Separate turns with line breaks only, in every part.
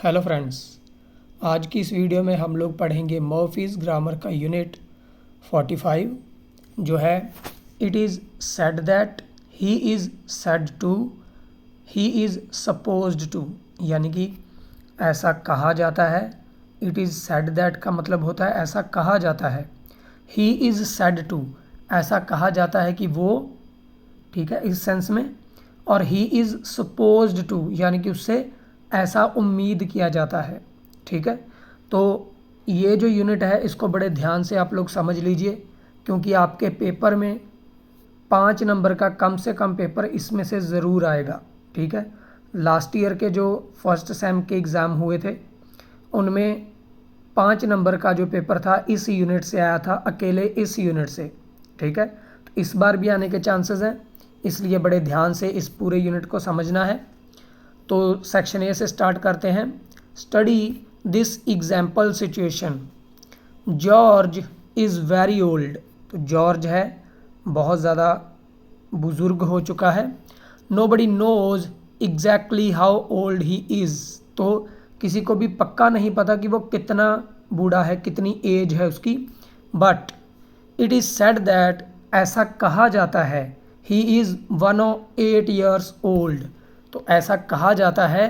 Hello friends, आज की इस वीडियो में हम लोग पढ़ेंगे मर्फीज़ ग्रामर का यूनिट 45 जो है it is said that, he is said to, he is supposed to, यानी कि ऐसा कहा जाता है। इट इज़ सेड दैट का मतलब होता है ऐसा कहा जाता है। ही इज़ सेड टू, ऐसा कहा जाता है कि वो, ठीक है, इस सेंस में। और ही इज़ सपोज्ड टू, यानी कि उससे ऐसा उम्मीद किया जाता है। ठीक है, तो ये जो यूनिट है इसको बड़े ध्यान से आप लोग समझ लीजिए, क्योंकि आपके पेपर में 5 नंबर का कम से कम पेपर इसमें से ज़रूर आएगा। ठीक है, लास्ट ईयर के जो फर्स्ट सेम के एग्ज़ाम हुए थे उनमें 5 नंबर का जो पेपर था इस यूनिट से आया था, अकेले इस यूनिट से। ठीक है, तो इस बार भी आने के चांसेस हैं, इसलिए बड़े ध्यान से इस पूरे यूनिट को समझना है। तो सेक्शन ए से स्टार्ट करते हैं। Study this example situation, George is very old. तो जॉर्ज है बहुत ज़्यादा बुज़ुर्ग हो चुका है। Nobody knows exactly how old he is. तो किसी को भी पक्का नहीं पता कि वो कितना बूढ़ा है, कितनी एज है उसकी। But it is said that, ऐसा कहा जाता है, ही इज़ 108 ईयर्स ओल्ड। तो ऐसा कहा जाता है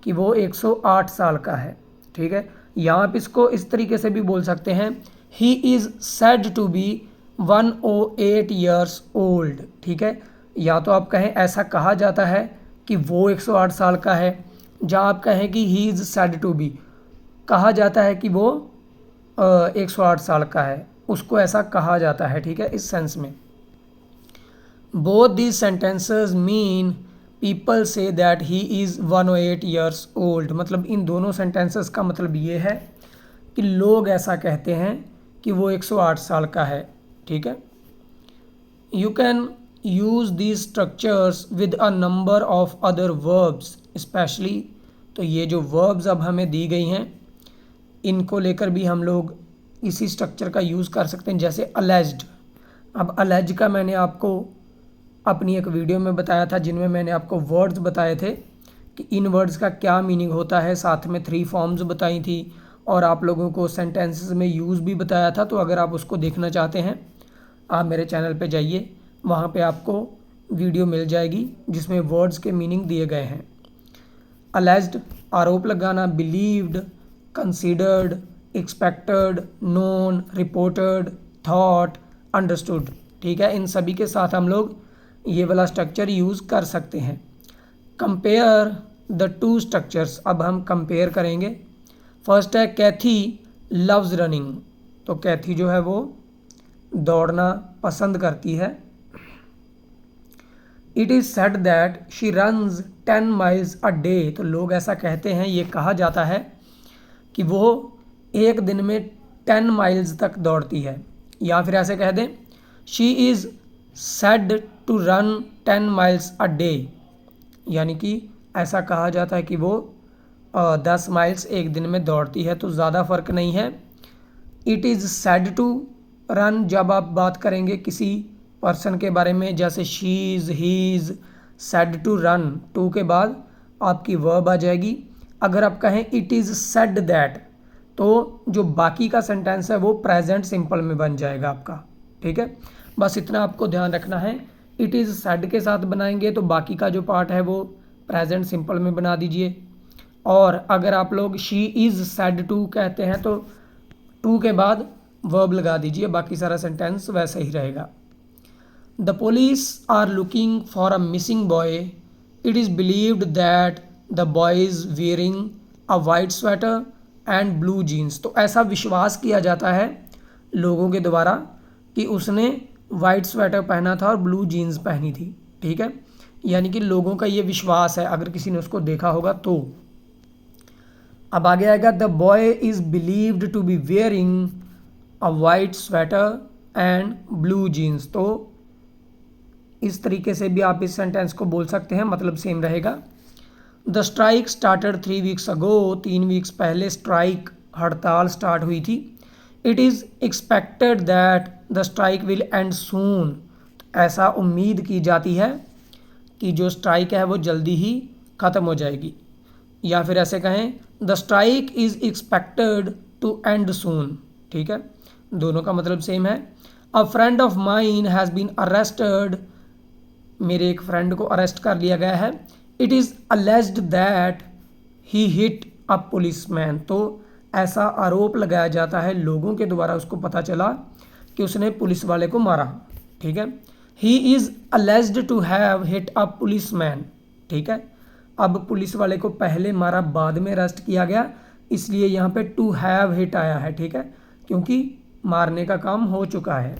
कि वो 108 साल का है। ठीक है, यहाँ आप इसको इस तरीके से भी बोल सकते हैं, he is said to be 108 years old. ठीक है, या तो आप कहें ऐसा कहा जाता है कि वो 108 साल का है, जहाँ आप कहें कि he is said to be, कहा जाता है कि वो 108 साल का है, उसको ऐसा कहा जाता है। ठीक है, इस सेंस में both these sentences mean people say that he is 108 years old. मतलब इन दोनों सेंटेंसेस का मतलब ये है कि लोग ऐसा कहते हैं कि वो 108 साल का है। ठीक है, you can use these structures with a number of other verbs specially. तो ये जो वर्ब्स अब हमें दी गई हैं इनको लेकर भी हम लोग इसी स्ट्रक्चर का यूज़ कर सकते हैं, जैसे अलेज्ड। अब अलेज का मैंने आपको अपनी एक वीडियो में बताया था, जिनमें मैंने आपको वर्ड्स बताए थे कि इन वर्ड्स का क्या मीनिंग होता है, साथ में 3 फॉर्म्स बताई थी और आप लोगों को सेंटेंसेस में यूज़ भी बताया था। तो अगर आप उसको देखना चाहते हैं आप मेरे चैनल पे जाइए, वहाँ पे आपको वीडियो मिल जाएगी जिसमें वर्ड्स के मीनिंग दिए गए हैं। अलेज्ड आरोप लगाना, believed, considered, expected, known, reported, thought, understood. ठीक है, इन सभी के साथ हम लोग ये वाला स्ट्रक्चर यूज़ कर सकते हैं। कंपेयर द टू स्ट्रक्चर्स, अब हम कंपेयर करेंगे। फर्स्ट है कैथी लव्स रनिंग। तो कैथी जो है वो दौड़ना पसंद करती है। It is said that she runs 10 miles a day. तो लोग ऐसा कहते हैं, ये कहा जाता है कि वो एक दिन में 10 माइल्स तक दौड़ती है। या फिर ऐसे कह दें, she is said to run 10 miles a day, यानी कि ऐसा कहा जाता है कि वो 10 माइल्स एक दिन में दौड़ती है। तो ज़्यादा फ़र्क नहीं है। It is said to run, जब आप बात करेंगे किसी पर्सन के बारे में, जैसे she is, he is, said to run, to के बाद आपकी वर्ब आ जाएगी। अगर आप कहें इट इज़ सेड दैट, तो जो बाकी का सेंटेंस है वो प्रेजेंट सिंपल में बन जाएगा आपका। ठीक है, बस इतना आपको ध्यान रखना है। इट इज़ सेड के साथ बनाएंगे तो बाकी का जो पार्ट है वो प्रेजेंट सिंपल में बना दीजिए। और अगर आप लोग शी इज़ सेड टू कहते हैं तो टू के बाद वर्ब लगा दीजिए, बाकी सारा सेंटेंस वैसे ही रहेगा। The police are looking for a missing boy. It is believed that the boy is wearing a white sweater and blue jeans. तो ऐसा विश्वास किया जाता है लोगों के द्वारा कि उसने वाइट स्वेटर पहना था और ब्लू जीन्स पहनी थी। ठीक है, यानी कि लोगों का ये विश्वास है अगर किसी ने उसको देखा होगा तो। अब आगे आएगा, the boy is believed to be wearing a white sweater and blue jeans. तो इस तरीके से भी आप इस सेंटेंस को बोल सकते हैं, मतलब सेम रहेगा। The strike started 3 weeks ago. 3 weeks पहले स्ट्राइक, हड़ताल स्टार्ट हुई थी। It is expected that the strike will and soon. ऐसा उम्मीद की जाती है कि जो स्ट्राइक है वो जल्दी ही ख़त्म हो जाएगी। या फिर ऐसे कहें the strike is expected to end soon, ठीक है, दोनों का मतलब सेम है। A friend of mine has been arrested, मेरे एक फ्रेंड को अरेस्ट कर लिया गया है। It is alleged that he hit a policeman, तो ऐसा आरोप लगाया जाता है लोगों के द्वारा, उसको पता चला कि उसने पुलिस वाले को मारा, ठीक है। He is alleged to have hit a policeman, ठीक है। अब पुलिस वाले को पहले मारा, बाद में अरेस्ट किया गया, इसलिए यहाँ पे टू हैव हिट आया है, ठीक है, क्योंकि मारने का काम हो चुका है।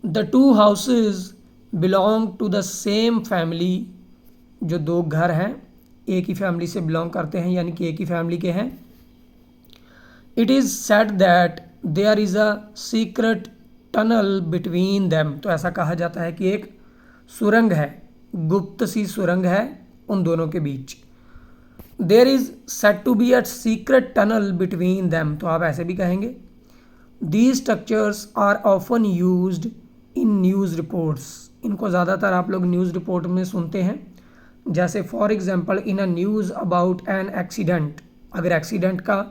The two houses belong to the same family, जो दो घर हैं एक ही फैमिली से बिलोंग करते हैं, यानी कि एक ही फैमिली के हैं। It is said that there is a secret tunnel between them, तो ऐसा कहा जाता है कि एक सुरंग है, गुप्त सी सुरंग है उन दोनों के बीच। There is said to be a secret tunnel between them, तो आप ऐसे भी कहेंगे। These structures are often used in news reports, इनको ज़्यादातर आप लोग न्यूज़ रिपोर्ट में सुनते हैं, जैसे for example in a news about an accident, अगर एक्सीडेंट का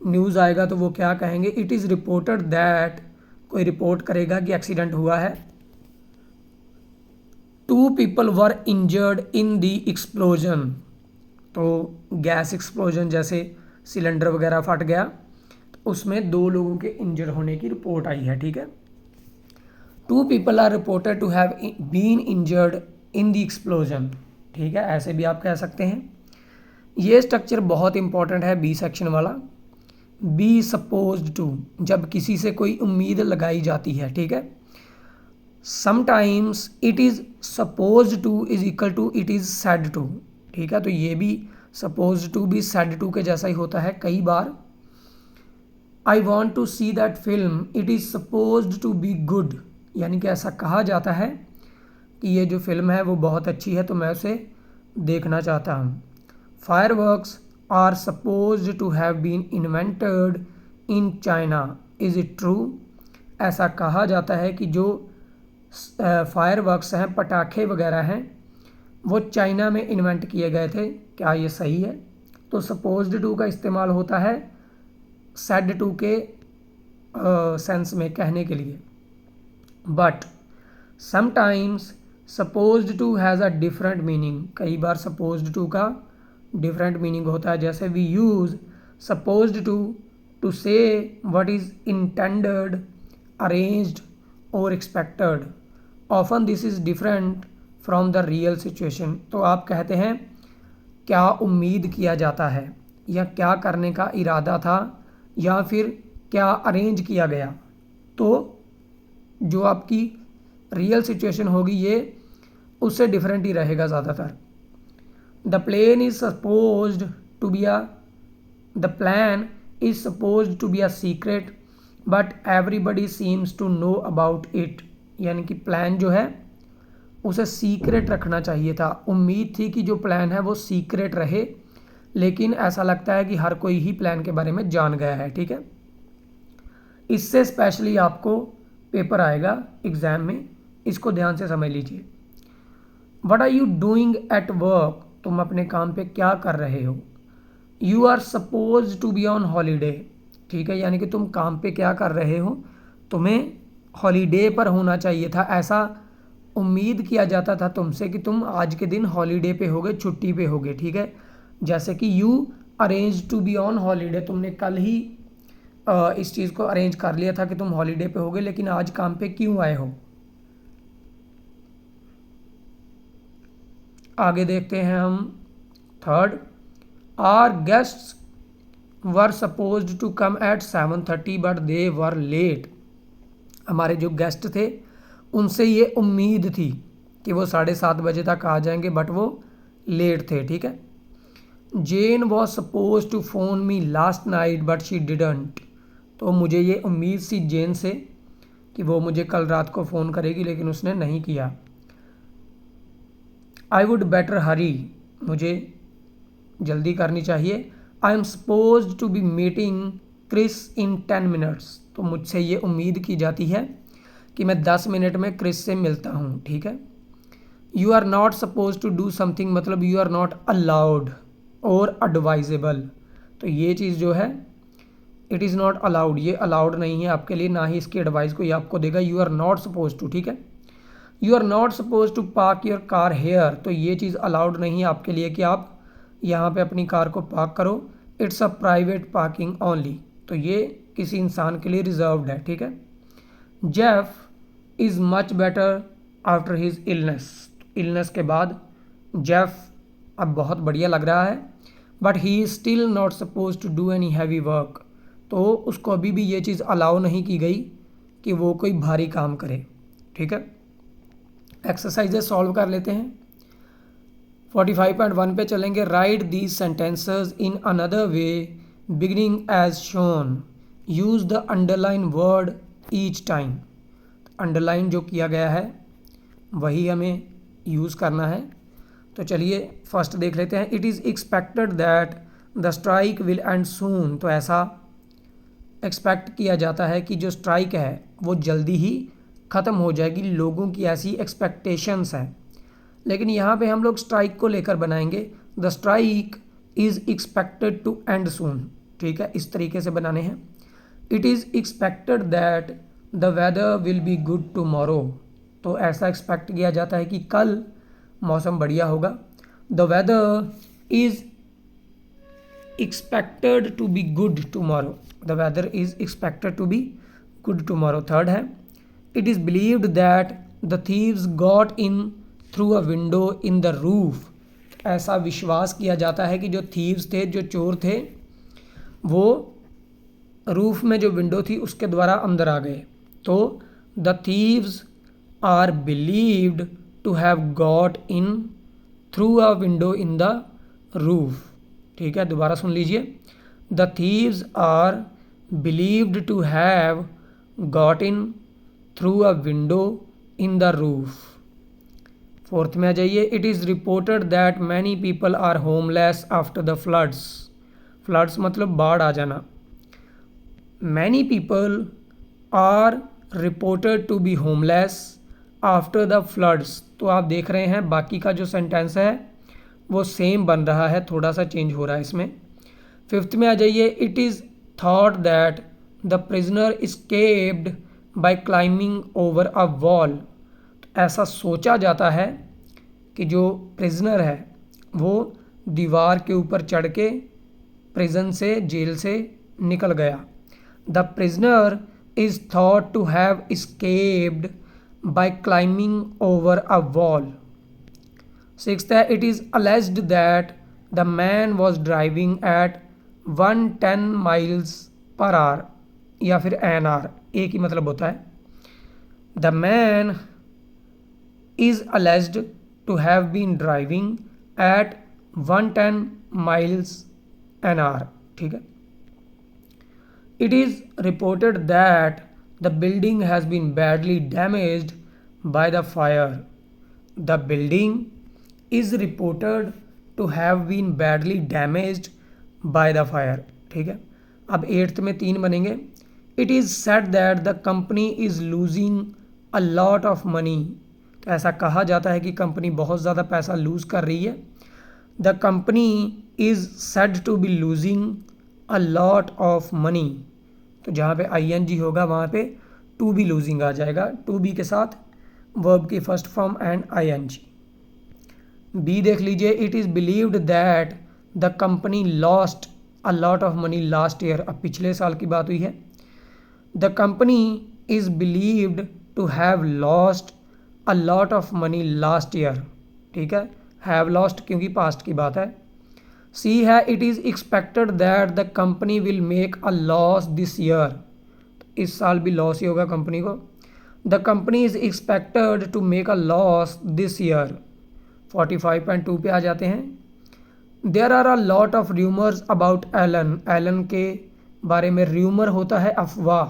न्यूज़ आएगा तो वो क्या कहेंगे, इट इज़ रिपोर्टेड दैट, कोई रिपोर्ट करेगा कि एक्सीडेंट हुआ है। Two people were injured in the explosion, तो गैस एक्सप्लोजन जैसे सिलेंडर वगैरह फट गया, तो उसमें दो लोगों के इंजर होने की रिपोर्ट आई है, ठीक है। Two people are reported to have been injured in the explosion, ठीक है, ऐसे भी आप कह सकते हैं। ये स्ट्रक्चर बहुत इंपॉर्टेंट है बी सेक्शन वाला। बी सपोज्ड टू, जब किसी से कोई उम्मीद लगाई जाती है, ठीक है। Sometimes it is supposed to is equal to it is said to, ठीक है, तो ये भी सपोज्ड टू भी सेड टू के जैसा ही होता है कई बार। I want to see that film, it is supposed to be good, यानी कि ऐसा कहा जाता है कि ये जो फिल्म है वो बहुत अच्छी है, तो मैं उसे देखना चाहता हूँ। Fireworks are supposed to have been invented in China, is it true, ऐसा कहा जाता है कि जो फायरवर्क्स हैं, पटाखे वगैरह हैं, वो चाइना में इन्वेंट किए गए थे, क्या ये सही है। तो सपोज्ड टू का इस्तेमाल होता है सेड टू के सेंस में कहने के लिए। But sometimes supposed to has a different meaning, कई बार सपोज्ड टू का डिफरेंट मीनिंग होता है, जैसे we use supposed to say what is intended, arranged और expected. Often this is different from the real situation, तो आप कहते हैं क्या उम्मीद किया जाता है, या क्या करने का इरादा था, या फिर क्या अरेंज किया गया, तो जो आपकी रियल सिचुएशन होगी ये उससे डिफरेंट ही रहेगा ज़्यादातर। The plane is supposed to be a, the plan is supposed to be a secret but everybody seems to know about it, यानी कि प्लान जो है उसे सीक्रेट रखना चाहिए था। उम्मीद थी कि जो प्लान है वो सीक्रेट रहे, लेकिन ऐसा लगता है कि हर कोई ही प्लान के बारे में जान गया है, ठीक है। इससे स्पेशली आपको पेपर आएगा एग्ज़ाम में, इसको ध्यान से समझ लीजिए। What are you doing at work, तुम अपने काम पे क्या कर रहे हो। You are suppose to be on holiday, ठीक है, यानी कि तुम काम पे क्या कर रहे हो, तुम्हें हॉलीडे पर होना चाहिए था, ऐसा उम्मीद किया जाता था तुमसे कि तुम आज के दिन हॉलीडे पे होगे, छुट्टी पे होगे, ठीक है। जैसे कि you arrange to be on holiday, तुमने कल ही इस चीज़ को अरेंज कर लिया था कि तुम हॉलीडे पे होगे, लेकिन आज काम पे क्यों आए हो। आगे देखते हैं हम third. Are guests were supposed to come at 7:30 but they were late, हमारे जो गेस्ट थे उनसे ये उम्मीद थी कि वो 7:30 बजे तक आ जाएंगे, बट वो लेट थे, ठीक है। Jane was suppose to phone me last night but she didn't, तो मुझे ये उम्मीद सी जेन से कि वो मुझे कल रात को फ़ोन करेगी, लेकिन उसने नहीं किया। आई वुड बेटर हरी, मुझे जल्दी करनी चाहिए। I am suppose to be meeting Chris in 10 minutes, तो मुझसे ये उम्मीद की जाती है कि मैं 10 मिनट में क्रिस से मिलता हूँ, ठीक है। You are not suppose to do something मतलब यू आर नॉट अलाउड और एडवाइजेबल। तो ये चीज़ जो है इट इज़ नॉट अलाउड, ये अलाउड नहीं है आपके लिए, ना ही इसकी एडवाइस को ये आपको देगा। You are not suppose to, ठीक है। You are not suppose to park your car here, तो ये चीज़ अलाउड नहीं है आपके लिए कि आप यहाँ पे अपनी कार को पार्क करो। It's a private parking only, तो ये किसी इंसान के लिए रिजर्व्ड है, ठीक है। Jeff is much better after his illness, illness के बाद जेफ अब बहुत बढ़िया लग रहा है। But he is still not suppose to do any heavy work, तो उसको अभी भी ये चीज़ अलाउ नहीं की गई कि वो कोई भारी काम करे, ठीक है। एक्सरसाइजेस सॉल्व कर लेते हैं। 45.1 पे चलेंगे। Write these sentences in another way beginning as shown, use the underline word each time. Underline जो किया गया है वही हमें यूज़ करना है। तो चलिए फर्स्ट देख लेते हैं। It is expected that the strike will and soon, तो ऐसा एक्सपेक्ट किया जाता है कि जो स्ट्राइक है वो जल्दी ही ख़त्म हो जाएगी, लोगों की ऐसी एक्सपेक्टेशंस है। लेकिन यहाँ पे हम लोग स्ट्राइक को लेकर बनाएंगे। The strike is expected to end soon, ठीक है, इस तरीके से बनाने हैं। It is expected that the weather will be good tomorrow, तो ऐसा एक्सपेक्ट किया जाता है कि कल मौसम बढ़िया होगा। The weather is expected to be good tomorrow, the weather is expected to be good tomorrow. Third है, it is believed that the thieves got in through a window in the roof, ऐसा विश्वास किया जाता है कि जो thieves थे, जो चोर थे, वो रूफ में जो विंडो थी उसके द्वारा अंदर आ गए। तो the thieves are believed to have got in through a window in the roof, ठीक है, दोबारा सुन लीजिए। The thieves are believed to have got in through a window in the roof. Fourth में आ जाइए। It is reported that many people are homeless after the floods, floods मतलब बाढ़ आ जाना। Many people are reported to be homeless after the floods, तो आप देख रहे हैं बाकी का जो सेंटेंस है वो सेम बन रहा है, थोड़ा सा चेंज हो रहा है इसमें। फिफ्थ में आ जाइए। It is thought that the prisoner escaped by climbing over a wall, ऐसा सोचा जाता है कि जो प्रिजनर है वो दीवार के ऊपर चढ़ के प्रिजन से, जेल से निकल गया। The prisoner is thought to have escaped by climbing over a wall. Sixth है। It is alleged that the man was driving at 110 miles per hour, या फिर एन आर, एक ही मतलब होता है। The man is alleged to have been driving at 110 miles an hour, ठीक है। It is reported that the building has been badly damaged by the fire. The building is reported to have been badly damaged by the fire, ठीक है। अब eighth में 3 बनेंगे। It is said that the company is losing a lot of money, तो ऐसा कहा जाता है कि कंपनी बहुत ज़्यादा पैसा लूज़ कर रही है। The company is said to be losing a lot of money, तो जहाँ पे ING होगा वहाँ पे टू बी लूजिंग आ जाएगा, टू बी के साथ वर्ब की first form and ING। Be देख लीजिए। It is believed that the company lost a lot of money last year, अब पिछले साल की बात हुई है। The company is believed to have lost a lot of money last year, ठीक है, हैव लॉस्ट क्योंकि पास्ट की बात है। सी है। It is expected that the company will make a loss this year, इस साल भी लॉस ही होगा कंपनी को। The company is expected to make a loss this year. 45.2 पे आ जाते हैं। There are a lot of rumours about Elon, Elon के बारे में र्यूमर होता है अफवाह,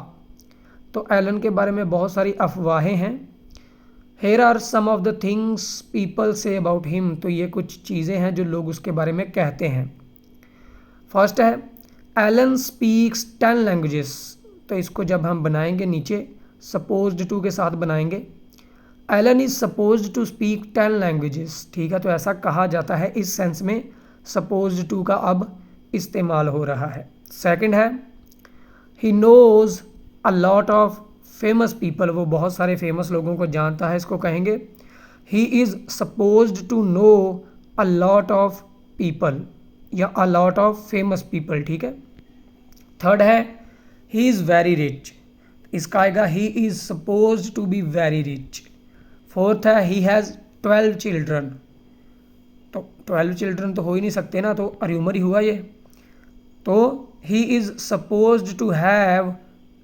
तो एलन के बारे में बहुत सारी अफवाहें हैं। Here are some of the things people say about him, तो ये कुछ चीज़ें हैं जो लोग उसके बारे में कहते हैं। फर्स्ट है एलन स्पीक्स 10 लैंग्वेजेस, तो इसको जब हम बनाएंगे नीचे सपोज्ड टू के साथ बनाएंगे। Elon is supposed to speak 10 languages, ठीक है, तो ऐसा कहा जाता है, इस सेंस में सपोज्ड टू का अब इस्तेमाल हो रहा है। सेकंड है he knows a lot of famous people, वो बहुत सारे फेमस लोगों को जानता है, इसको कहेंगे he is supposed to know a lot of people या a lot of famous people, ठीक है। थर्ड है ही इज़ वेरी रिच, इसका आएगा he is supposed to be very rich. Fourth है ही हैज़ 12 चिल्ड्रन, तो 12 चिल्ड्रन तो हो ही नहीं सकते ना, तो अर्यूमर ही हुआ ये, तो he is supposed to have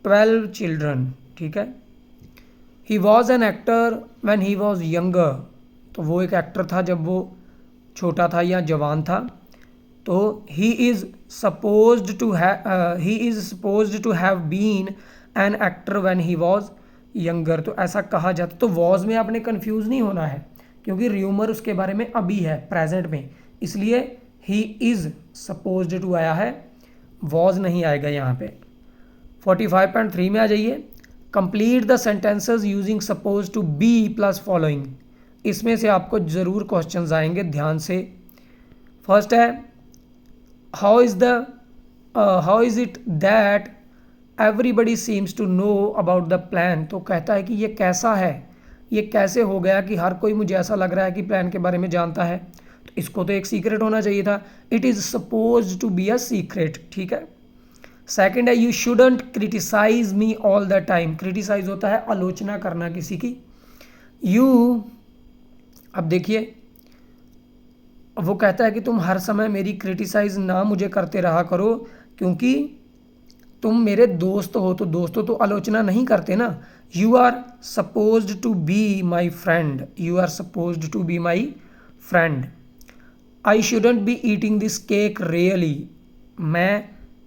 12 children, ठीक है। He was an actor when he was younger, तो वो एक एक्टर था जब वो छोटा था या जवान था, तो he is supposed to have been an actor when he was younger, तो ऐसा कहा जाता। तो वॉज में आपने कंफ्यूज नहीं होना है क्योंकि र्यूमर उसके बारे में अभी है प्रेजेंट में, इसलिए ही इज़ सपोज्ड टू आया है, वॉज नहीं आएगा यहाँ पे। 45.3 में आ जाइए, complete the sentences using suppose to be plus following, इसमें से आपको ज़रूर क्वेश्चंस आएंगे, ध्यान से। फर्स्ट है how is it that everybody seems to know about the plan, तो कहता है कि ये कैसा है, ये कैसे हो गया कि हर कोई, मुझे ऐसा लग रहा है कि प्लान के बारे में जानता है, तो इसको तो एक सीक्रेट होना चाहिए था, it is suppose to be a secret, ठीक है। सेकंड है you shouldn't criticise me all the time, criticise होता है आलोचना करना किसी की, यू, अब देखिए वो कहता है कि तुम हर समय मेरी क्रिटिसाइज ना मुझे करते रहा करो क्योंकि तुम मेरे दोस्त हो, तो दोस्तों तो आलोचना नहीं करते ना। You are supposed to be my friend, you are supposed to be my friend. I shouldn't be eating this cake really,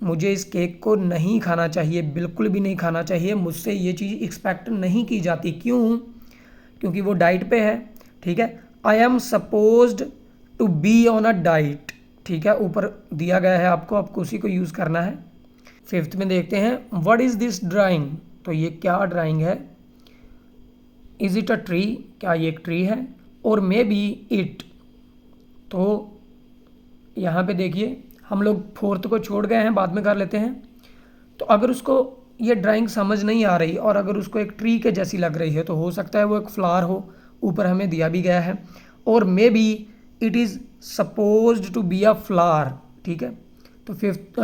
मुझे इस केक को नहीं खाना चाहिए, बिल्कुल भी नहीं खाना चाहिए, मुझसे ये चीज़ एक्सपेक्ट नहीं की जाती, क्यों, क्योंकि वो डाइट पे है, ठीक है। I am supposed to be on a diet, ठीक है, ऊपर दिया गया है आपको उसी को यूज़ करना है। फिफ्थ में देखते हैं व्हाट इज़ दिस ड्राइंग, तो ये क्या ड्राइंग है, इज़ इट अ ट्री, क्या ये एक ट्री है, और मे बी इट, तो यहाँ पे देखिए हम लोग फोर्थ को छोड़ गए हैं, बाद में कर लेते हैं। तो अगर उसको ये ड्राइंग समझ नहीं आ रही और अगर उसको एक ट्री के जैसी लग रही है तो हो सकता है वो एक फ्लावर हो, ऊपर हमें दिया भी गया है, और maybe it is supposed to be a flower, ठीक है। तो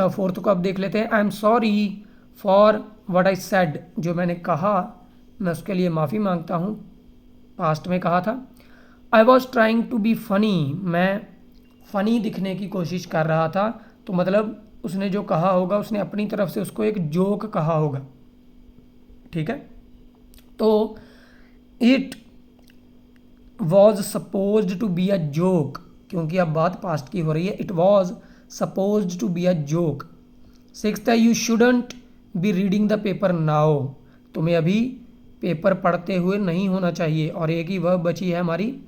फोर्थ को अब देख लेते हैं, I am sorry for what I said, जो मैंने कहा मैं उसके लिए माफ़ी मांगता हूँ, पास्ट में कहा था। I was trying to be funny, मैं फ़नी दिखने की कोशिश कर रहा था, तो मतलब उसने जो कहा होगा उसने अपनी तरफ से उसको एक जोक कहा होगा, ठीक है। तो it was supposed to be a joke, क्योंकि अब बात पास्ट की हो रही है, it was supposed to be a joke. Sixth है you shouldn't be reading the paper now, तुम्हें अभी पेपर पढ़ते हुए नहीं होना चाहिए, और एक ही वर्ब बची है हमारी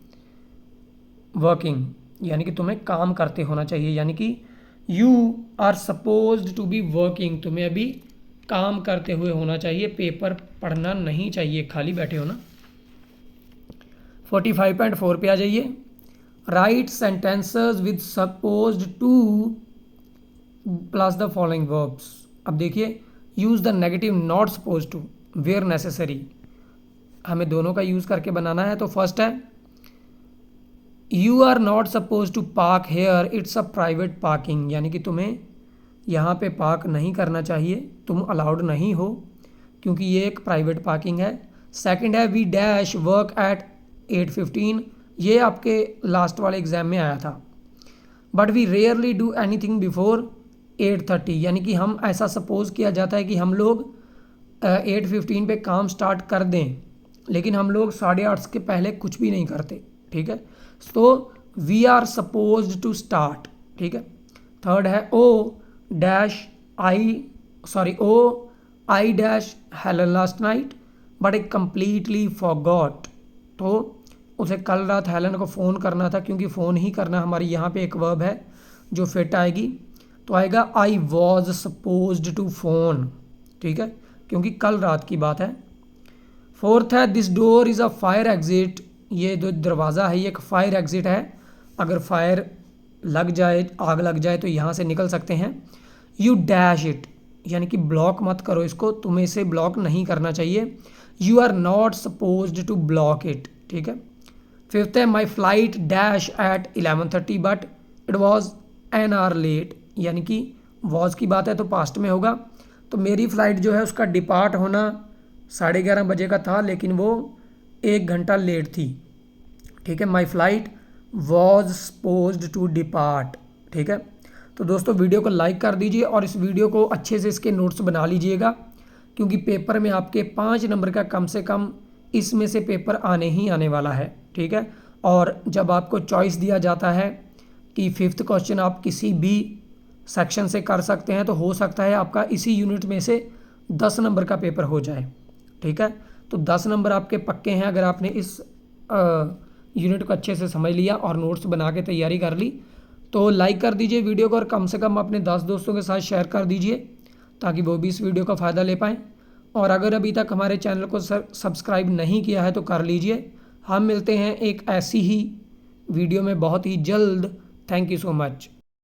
वर्किंग, यानी कि तुम्हें काम करते होना चाहिए, यानी कि you are supposed to be working, तुम्हें अभी काम करते हुए होना चाहिए, पेपर पढ़ना नहीं चाहिए, खाली बैठे हो ना। 45.4 पे आ जाइए, write sentences with supposed to plus the following verbs. अब देखिए use the negative not suppose to where necessary, हमें दोनों का यूज़ करके बनाना है। तो फर्स्ट है you are not suppose to park here, it's a private parking, यानी कि तुम्हें यहाँ पे पार्क नहीं करना चाहिए, तुम अलाउड नहीं हो क्योंकि ये एक प्राइवेट पार्किंग है। सेकंड है वी डैश वर्क एट 8:15, ये आपके लास्ट वाले एग्जाम में आया था, but we rarely do anything before 8:30, यानी कि हम ऐसा सपोज किया जाता है कि हम लोग 8:15 पे काम स्टार्ट कर दें, लेकिन हम लोग 8:30 के पहले कुछ भी नहीं करते, ठीक है। तो we are supposed to start, ठीक है। थर्ड है oh I dash Helen last night but I completely forgot, तो उसे कल रात हेलन को फ़ोन करना था, क्योंकि फ़ोन ही करना हमारी यहाँ पे एक वर्ब है जो फिट आएगी, तो आएगा I was supposed to phone, ठीक है, क्योंकि कल रात की बात है। फोर्थ है this door is a fire exit, ये जो दरवाज़ा है ये एक फायर एग्जिट है, अगर फायर लग जाए, आग लग जाए तो यहाँ से निकल सकते हैं। यू डैश इट, यानी कि ब्लॉक मत करो इसको, तुम्हें इसे ब्लॉक नहीं करना चाहिए। You are not supposed to block it, ठीक है। फिफ्थ है my flight dash at 11:30 but it was an hour late, यानी कि वॉज की बात है तो पास्ट में होगा, तो मेरी फ़्लाइट जो है उसका डिपार्ट होना 11:30 बजे का था लेकिन वो 1 घंटा लेट थी, ठीक है। My flight was supposed to depart, ठीक है। तो दोस्तों वीडियो को लाइक कर दीजिए और इस वीडियो को अच्छे से इसके नोट्स बना लीजिएगा, क्योंकि पेपर में आपके 5 नंबर का कम से कम इसमें से पेपर आने ही आने वाला है, ठीक है। और जब आपको चॉइस दिया जाता है कि 5th क्वेश्चन आप किसी भी सेक्शन से कर सकते हैं, तो हो सकता है आपका इसी यूनिट में से 10 नंबर का पेपर हो जाए, ठीक है। तो 10 नंबर आपके पक्के हैं अगर आपने इस यूनिट को अच्छे से समझ लिया और नोट्स बना के तैयारी कर ली। तो लाइक कर दीजिए वीडियो को और कम से कम अपने 10 दोस्तों के साथ शेयर कर दीजिए ताकि वो भी इस वीडियो का फ़ायदा ले पाएँ। और अगर अभी तक हमारे चैनल को सब्सक्राइब नहीं किया है तो कर लीजिए। हम मिलते हैं एक ऐसी ही वीडियो में बहुत ही जल्द। Thank you so much.